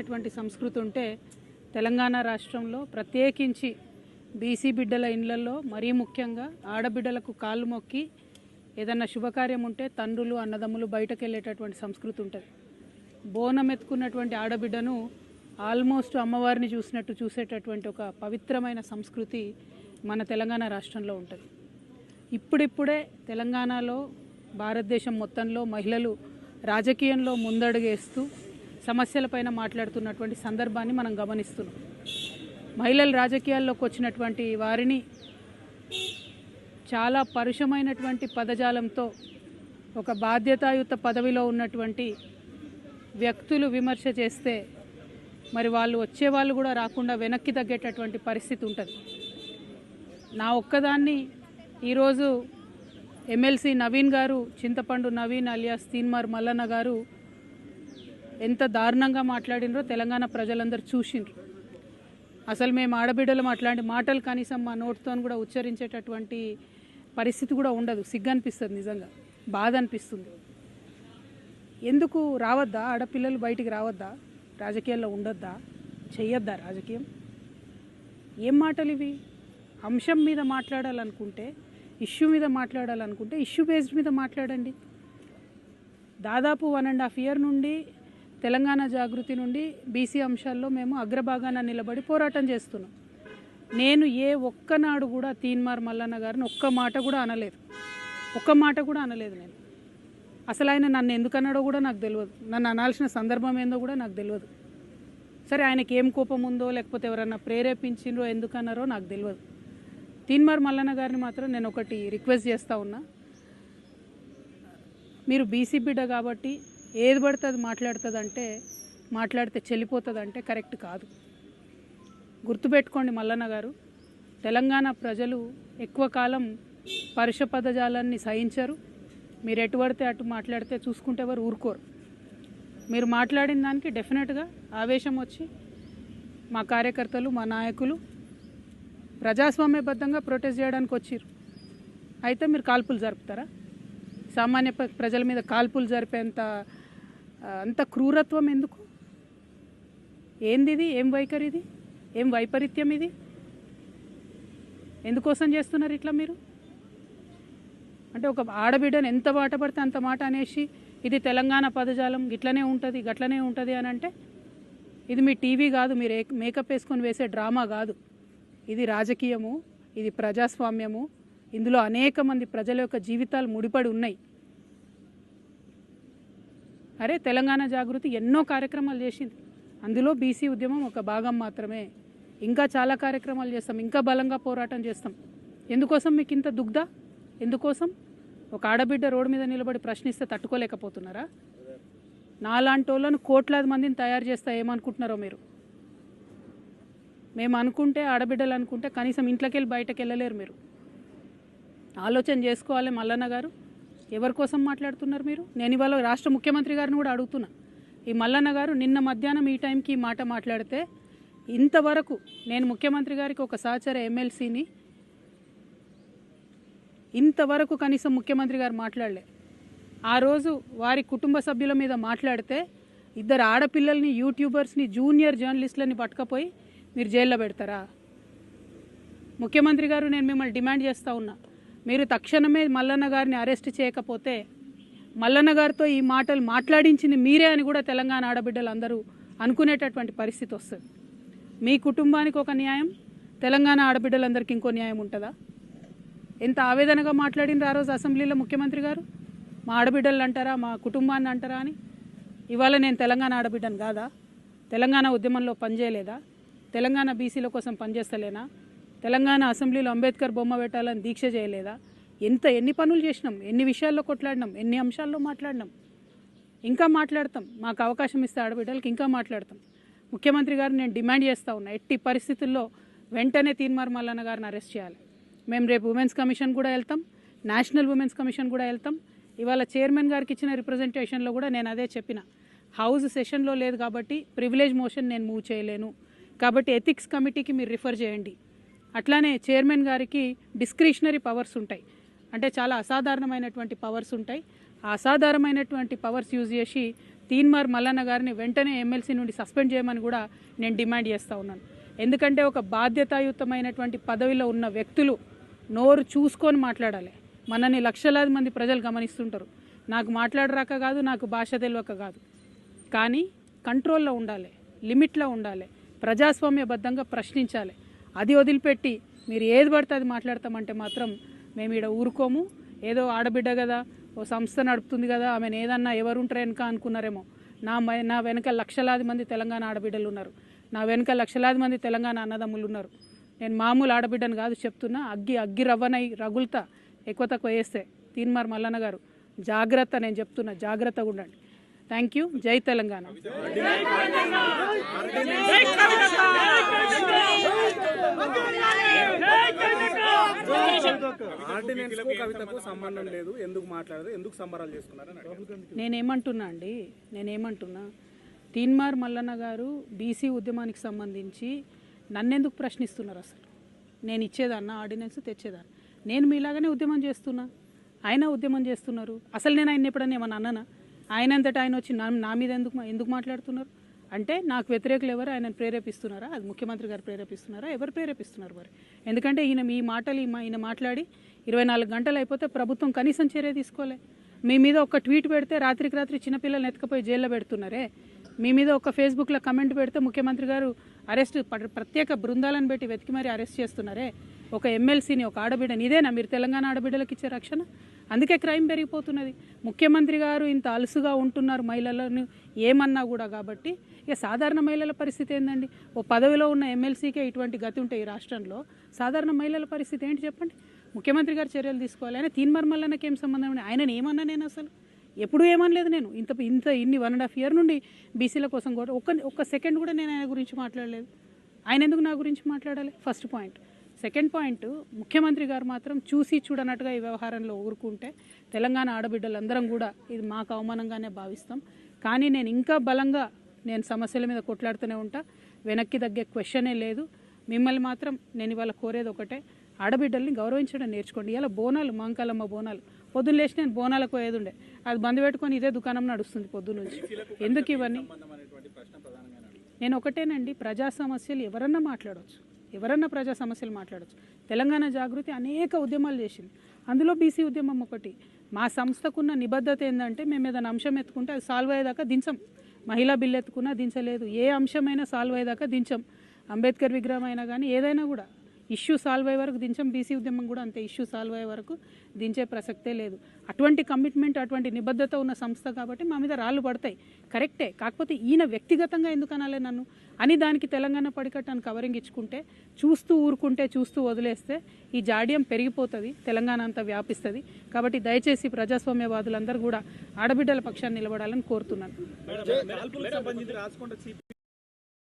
అటువంటి సంస్కృతి ఉంటే తెలంగాణ రాష్ట్రంలో ప్రత్యేకించి బీసీ బిడ్డల ఇళ్లలో మరీ ముఖ్యంగా ఆడబిడ్డలకు కాళ్ళు మొక్కి ఏదన్నా శుభకార్యం ఉంటే తండ్రులు అన్నదమ్ములు బయటకు వెళ్ళేటటువంటి సంస్కృతి ఉంటుంది. బోనం ఎత్తుకున్నటువంటి ఆడబిడ్డను ఆల్మోస్ట్ అమ్మవారిని చూసినట్టు చూసేటటువంటి ఒక పవిత్రమైన సంస్కృతి మన తెలంగాణ రాష్ట్రంలో ఉంటుంది. ఇప్పుడిప్పుడే తెలంగాణలో భారతదేశం మొత్తంలో మహిళలు రాజకీయంలో ముందడుగేస్తూ సమస్యలపైన మాట్లాడుతున్నటువంటి సందర్భాన్ని మనం గమనిస్తున్నాం. మహిళలు రాజకీయాల్లోకి వచ్చినటువంటి వారిని చాలా పరుషమైనటువంటి పదజాలంతో ఒక బాధ్యతాయుత పదవిలో ఉన్నటువంటి వ్యక్తులు విమర్శ చేస్తే మరి వాళ్ళు వచ్చేవాళ్ళు కూడా రాకుండా వెనక్కి తగ్గేటటువంటి పరిస్థితి ఉంటుంది. నా ఒక్కదాన్ని ఈరోజు ఎమ్మెల్సీ నవీన్ గారు, చింతపండు నవీన్ అలియాస్ తీన్మార్ మల్లన్న గారు ఎంత దారుణంగా మాట్లాడినరో తెలంగాణ ప్రజలందరూ చూసిండ్రు. అసలు మేము ఆడబిడ్డలు అట్లాంటి మాటలు కనీసం మా నోటితో కూడా ఉచ్చరించేటటువంటి పరిస్థితి కూడా ఉండదు. సిగ్గు అనిపిస్తుంది, నిజంగా బాధ అనిపిస్తుంది. ఎందుకు రావద్దా? ఆడపిల్లలు బయటికి రావద్దా? రాజకీయాల్లో ఉండొద్దా? చెయ్యొద్దా రాజకీయం? ఏం మాటలు ఇవి? అంశం మీద మాట్లాడాలనుకుంటే, ఇష్యూ మీద మాట్లాడాలనుకుంటే ఇష్యూ బేస్డ్ మీద మాట్లాడండి. దాదాపు 1.5 year నుండి తెలంగాణ జాగృతి నుండి బీసీ అంశాల్లో మేము అగ్రభాగాన నిలబడి పోరాటం చేస్తున్నాం. నేను ఏ ఒక్కనాడు కూడా తీన్మార్ మల్లన్న గారిని ఒక్క మాట కూడా అనలేదు. నేను అసలు ఆయన నన్ను ఎందుకన్నాడో కూడా నాకు తెలియదు. నన్ను అనాల్సిన సందర్భం ఏందో కూడా నాకు తెలియదు. సరే, ఆయనకి ఏం కోపం ఉందో లేకపోతే ఎవరన్నా ప్రేరేపించిండ్రో ఎందుకన్నారో నాకు తెలియదు. తీన్మార్ మల్లన్న గారిని మాత్రం నేను ఒకటి రిక్వెస్ట్ చేస్తూ ఉన్నా. మీరు బీసీ బిడ్డ కాబట్టి ఏది పడితే అది మాట్లాడితే చెల్లిపోతుందంటే కరెక్ట్ కాదు. గుర్తుపెట్టుకోండి మల్లన్న గారు, తెలంగాణ ప్రజలు ఎక్కువ కాలం పరుష పదజాలాన్ని సహించరు. మీరు ఎటు పడితే అటు మాట్లాడితే చూసుకుంటే ఎవరు ఊరుకోరు. మీరు మాట్లాడిన దానికి డెఫినెట్గా ఆవేశం వచ్చి మా కార్యకర్తలు, మా నాయకులు ప్రజాస్వామ్యబద్ధంగా ప్రొటెస్ట్ చేయడానికి వచ్చారు. అయితే మీరు కాల్పులు జరుపుతారా? సామాన్య ప్రజల మీద కాల్పులు జరిపేంత అంత క్రూరత్వం ఎందుకు? ఏంది ఇది? ఏం వైఖరి ఇది? ఏం వైపరీత్యం ఇది? ఎందుకోసం చేస్తున్నారు ఇట్లా మీరు? అంటే ఒక ఆడబిడ్డను ఎంత మాట పడితే అంత మాట అనేసి ఇది తెలంగాణ పదజాలం గిట్లనే ఉంటుంది గట్లనే ఉంటుంది అని అంటే ఇది మీ టీవీ కాదు, మీరు మేకప్ వేసుకొని వేసే డ్రామా కాదు. ఇది రాజకీయము, ఇది ప్రజాస్వామ్యము. ఇందులో అనేక మంది ప్రజల యొక్క జీవితాలు ముడిపడి ఉన్నాయి. అరే, తెలంగాణ జాగృతి ఎన్నో కార్యక్రమాలు చేసింది. అందులో బీసీ ఉద్యమం ఒక భాగం మాత్రమే. ఇంకా చాలా కార్యక్రమాలు చేస్తాం, ఇంకా బలంగా పోరాటం చేస్తాం. ఎందుకోసం మీకు ఇంత దుగ్ధ? ఎందుకోసం? ఒక ఆడబిడ్డ రోడ్డు మీద నిలబడి ప్రశ్నిస్తే తట్టుకోలేకపోతున్నారా? నాలాంటి వాళ్ళను కోట్లాది మందిని తయారు చేస్తా ఏమనుకుంటున్నారో మీరు? మేము అనుకుంటే, ఆడబిడ్డలు అనుకుంటే కనీసం ఇంట్లోకి వెళ్ళి బయటకు వెళ్ళలేరు. మీరు ఆలోచన చేసుకోవాలి మల్లన్న గారు. ఎవరి కోసం మాట్లాడుతున్నారు మీరు? నేను ఇవాళ రాష్ట్ర ముఖ్యమంత్రి గారిని కూడా అడుగుతున్నా. ఈ మల్లన్న గారు నిన్న మధ్యాహ్నం ఈ టైంకి ఈ మాట మాట్లాడితే ఇంతవరకు నేను ముఖ్యమంత్రి గారికి ఒక సహచర ఎమ్మెల్సీని ఇంతవరకు కనీసం ముఖ్యమంత్రి గారు మాట్లాడలే. ఆ రోజు వారి కుటుంబ సభ్యుల మీద మాట్లాడితే 2 ఆడపిల్లల్ని, యూట్యూబర్స్ని, జూనియర్ జర్నలిస్టులని పట్టుకపోయి మీరు జైల్లో పెడతారా? ముఖ్యమంత్రి గారు, నేను మిమ్మల్ని డిమాండ్ చేస్తూ ఉన్నా, మీరు తక్షణమే మల్లన్న గారిని అరెస్ట్ చేయకపోతే మల్లన్న గారితో ఈ మాటలు మాట్లాడించింది మీరే అని కూడా తెలంగాణ ఆడబిడ్డలు అందరూ అనుకునేటటువంటి పరిస్థితి వస్తుంది. మీ కుటుంబానికి ఒక న్యాయం, తెలంగాణ ఆడబిడ్డలందరికీ ఇంకో న్యాయం ఉంటుందా? ఎంత ఆవేదనగా మాట్లాడినారు ఆ రోజు అసెంబ్లీలో ముఖ్యమంత్రి గారు. మా ఆడబిడ్డలు అంటారా, మా కుటుంబాన్ని అంటారా అని. ఇవాళ నేను తెలంగాణ ఆడబిడ్డను కాదా? తెలంగాణ ఉద్యమంలో పనిచేయలేదా? తెలంగాణ బీసీల కోసం పనిచేస్తలేనా? తెలంగాణ అసెంబ్లీలో అంబేద్కర్ బొమ్మ పెట్టాలని దీక్ష చేయలేదా? ఎన్ని పనులు చేసినాం, ఎన్ని విషయాల్లో కొట్లాడినాం, ఎన్ని అంశాల్లో మాట్లాడినాం. ఇంకా మాట్లాడతాం. మాకు అవకాశం ఇస్తే ఆడబిడ్డలకి ఇంకా మాట్లాడతాం. ముఖ్యమంత్రి గారు నేను డిమాండ్ చేస్తూ ఉన్నా, ఎట్టి పరిస్థితుల్లో వెంటనే తీన్మార్ మల్లన్న గారిని అరెస్ట్ చేయాలి. మేము రేపు ఉమెన్స్ కమిషన్ కూడా వెళ్తాం, నేషనల్ ఉమెన్స్ కమిషన్ కూడా వెళ్తాం. ఇవాళ చైర్మన్ గారికి ఇచ్చిన రిప్రజెంటేషన్లో కూడా నేను అదే చెప్పిన. హౌస్ సెషన్లో లేదు కాబట్టి ప్రివిలేజ్ మోషన్ నేను మూవ్ చేయలేను, కాబట్టి ఎథిక్స్ కమిటీకి మీరు రిఫర్ చేయండి. అట్లానే చైర్మన్ గారికి డిస్క్రిషనరీ పవర్స్ ఉంటాయి, అంటే చాలా అసాధారణమైనటువంటి పవర్స్ ఉంటాయి. ఆ అసాధారణమైనటువంటి పవర్స్ యూజ్ చేసి తీన్మార్ మల్లన్న గారిని వెంటనే ఎమ్మెల్సీ నుండి సస్పెండ్ చేయమని కూడా నేను డిమాండ్ చేస్తూ ఉన్నాను. ఎందుకంటే ఒక బాధ్యతాయుతమైనటువంటి పదవిలో ఉన్న వ్యక్తులు నోరు చూసుకొని మాట్లాడాలి. మనని లక్షలాది మంది ప్రజలు గమనిస్తుంటారు. నాకు మాట్లాడరాక కాదు, నాకు భాష తెలియక కాదు, కానీ కంట్రోల్లో ఉండాలి, లిమిట్లో ఉండాలి, ప్రజాస్వామ్యబద్ధంగా ప్రశ్నించాలి. అది వదిలిపెట్టి మీరు ఏది పడితే అది మాట్లాడతామంటే మాత్రం మేము ఇక్కడ ఊరుకోము. ఏదో ఆడబిడ్డ కదా, ఓ సంస్థ నడుపుతుంది కదా, ఆమెను ఏదన్నా ఎవరుంటారు వెనక అనుకున్నారేమో. నా వెనక లక్షలాది మంది తెలంగాణ ఆడబిడ్డలు ఉన్నారు. నా వెనక లక్షలాది మంది తెలంగాణ అన్నదమ్ములు ఉన్నారు. నేను మామూలు ఆడబిడ్డను కాదు చెప్తున్నా. అగ్గి రవ్వనై రగులుతా ఎక్కువ తక్కువ వేస్తే. తీన్మార్ మల్లన్న గారు జాగ్రత్త, నేను చెప్తున్నా, జాగ్రత్తగా ఉండండి. Thank you. జై తెలంగాణ. నేనేమంటున్నా తీన్మార్ మల్లన్న గారు బీసీ ఉద్యమానికి సంబంధించి నన్నెందుకు ప్రశ్నిస్తున్నారు? అసలు నేను ఇచ్చేదాన్న ఆర్డినెన్స్ తెచ్చేదాన్ని. నేను మీలాగానే ఉద్యమం చేస్తున్నా, ఆయన ఉద్యమం చేస్తున్నారు. అసలు నేను ఆయన ఎప్పుడన్నా ఏమన్నా అన్నానా? ఆయన అంతటా ఆయన వచ్చి నా మీద ఎందుకు మాట్లాడుతున్నారు? అంటే నాకు వ్యతిరేకులు ఎవరు ఆయనను ప్రేరేపిస్తున్నారా? అది ముఖ్యమంత్రి గారు ప్రేరేపిస్తున్నారా? ఎవరు ప్రేరేపిస్తున్నారు మరి? ఎందుకంటే ఈయన మాట్లాడి 24 గంటలు అయిపోతే ప్రభుత్వం కనీసం చర్య తీసుకోలే. మీ మీద ఒక ట్వీట్ పెడితే రాత్రికి రాత్రి చిన్నపిల్లల్ని ఎత్తుకపోయి జైల్లో పెడుతున్నారే. మీ మీద ఒక ఫేస్బుక్లో కమెంట్ పెడితే ముఖ్యమంత్రి గారు ప్రత్యేక బృందాలను పెట్టి వెతికి మరీ అరెస్ట్ చేస్తున్నారే. ఒక ఎమ్మెల్సీని, ఒక ఆడబిడ్డని, ఇదేనా మీరు తెలంగాణ ఆడబిడ్డలకు ఇచ్చే రక్షణ? అందుకే క్రైమ్ పెరిగిపోతున్నది. ముఖ్యమంత్రి గారు ఇంత అలుసుగా ఉంటున్నారు మహిళలను ఏమన్నా కూడా. కాబట్టి ఇక సాధారణ మహిళల పరిస్థితి ఏందండి? ఓ పదవిలో ఉన్న ఎమ్మెల్సీకే ఇటువంటి గతి ఉంటే ఈ రాష్ట్రంలో సాధారణ మహిళల పరిస్థితి ఏంటి చెప్పండి? ముఖ్యమంత్రి గారు చర్యలు తీసుకోవాలి. ఆయన తీన్మార్ మల్లన్నకి ఏం సంబంధం? ఆయనని ఏమన్నా నేను అసలు ఎప్పుడూ ఏమనలేదు. నేను ఇన్ని 1.5 years నుండి బీసీల కోసం కూడా ఒక్క సెకండ్ కూడా నేను ఆయన గురించి మాట్లాడలేదు. ఆయన ఎందుకు నా గురించి మాట్లాడాలి? First point. సెకండ్ పాయింట్, ముఖ్యమంత్రి గారు మాత్రం చూసి చూడనట్టుగా ఈ వ్యవహారంలో ఊరుకుంటే తెలంగాణ ఆడబిడ్డలందరం కూడా ఇది మాకు అవమానంగానే భావిస్తాం. కానీ నేను ఇంకా బలంగా సమస్యల మీద కొట్లాడుతూనే ఉంటా. వెనక్కి తగ్గే క్వశ్చనే లేదు. మిమ్మల్ని మాత్రం నేను ఇవాళ కోరేది ఒకటే, ఆడబిడ్డల్ని గౌరవించడం నేర్చుకోండి. ఇలా బోనాలు, మాంకాలమ్మ బోనాలు, పొద్దున్న లేచి నేను బోనాలకు పోయేది ఉండే, అది బంద్ పెట్టుకొని ఇదే దుకాణం నడుస్తుంది పొద్దున్న నుంచి. ఎందుకు ఇవన్నీ? నేను ఒకటేనండి, ప్రజా సమస్యలు ఎవరన్నా మాట్లాడవచ్చు, ఎవరన్నా ప్రజా సమస్యలు మాట్లాడవచ్చు. తెలంగాణ జాగృతి అనేక ఉద్యమాలు చేసింది, అందులో బీసీ ఉద్యమం ఒకటి. మా సంస్థకున్న నిబద్ధత ఏంటంటే మేము ఏదైనా అంశం ఎత్తుకుంటే అది సాల్వ్ అయ్యేదాకా దించం. మహిళా బిల్లు ఎత్తుకున్నా దించలేదు, ఏ అంశమైనా సాల్వ్ అయ్యేదాకా దించం. అంబేద్కర్ విగ్రహం అయినా కానీ ఏదైనా కూడా ఇష్యూ సాల్వ్ అయ్యే వరకు దించం. బీసీ ఉద్యమం కూడా అంతే, ఇష్యూ సాల్వ్ అయ్యే వరకు దించే ప్రసక్తే లేదు. అటువంటి కమిట్మెంట్, అటువంటి నిబద్ధత ఉన్న సంస్థ కాబట్టి మా మీద రాళ్ళు పడతాయి, కరెక్టే. కాకపోతే ఈయన వ్యక్తిగతంగా ఎందుకు అనాలి నన్ను అని దానికి తెలంగాణ పడికట్టాను కవరింగ్ ఇచ్చుకుంటే, చూస్తూ ఊరుకుంటే, చూస్తూ వదిలేస్తే ఈ జాడ్యం పెరిగిపోతుంది, తెలంగాణ అంతా వ్యాపిస్తుంది. కాబట్టి దయచేసి ప్రజాస్వామ్యవాదులందరూ కూడా ఆడబిడ్డల పక్షాన్ని నిలబడాలని కోరుతున్నాను.